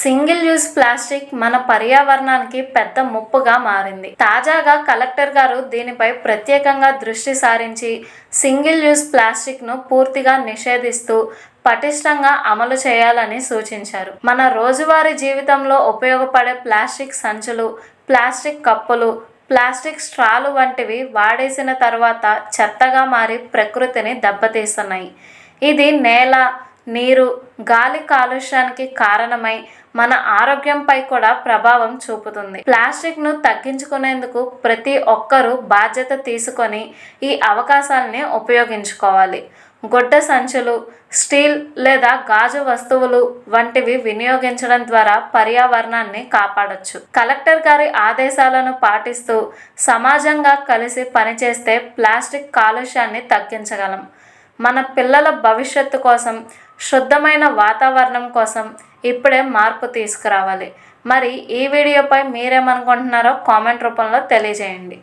Single use plastic మన పర్యావరణానికి పెద్ద ముప్పుగా మారింది. తాజాగా కలెక్టర్ గారు దీనిపై ప్రత్యేకంగా దృష్టి సారించి సింగిల్ యూజ్ ప్లాస్టిక్ను పూర్తిగా నిషేధిస్తూ పటిష్టంగా అమలు చేయాలని సూచించారు. మన రోజువారీ జీవితంలో ఉపయోగపడే ప్లాస్టిక్ సంచులు, ప్లాస్టిక్ కప్పులు, ప్లాస్టిక్ స్ట్రాలు వంటివి వాడేసిన తర్వాత చెత్తగా మారి ప్రకృతిని దెబ్బతీస్తున్నాయి. ఇది నేల, నీరు, గాలి కాలుష్యానికి కారణమై మన ఆరోగ్యంపై కూడా ప్రభావం చూపుతుంది. ప్లాస్టిక్ను తగ్గించుకునేందుకు ప్రతి ఒక్కరూ బాధ్యత తీసుకొని ఈ అవకాశాలని ఉపయోగించుకోవాలి. గుడ్డ సంచులు, స్టీల్ లేదా గాజు వస్తువులు వంటివి వినియోగించడం ద్వారా పర్యావరణాన్ని కాపాడొచ్చు. కలెక్టర్ గారి ఆదేశాలను పాటిస్తూ సమాజంగా కలిసి పనిచేస్తే ప్లాస్టిక్ కాలుష్యాన్ని తగ్గించగలం. మన పిల్లల భవిష్యత్తు కోసం, శుద్ధమైన వాతావరణం కోసం ఇప్పుడే మార్పు తీసుకురావాలి. మరి ఈ వీడియోపై మీరేమనుకుంటున్నారో కామెంట్ రూపంలో తెలియజేయండి.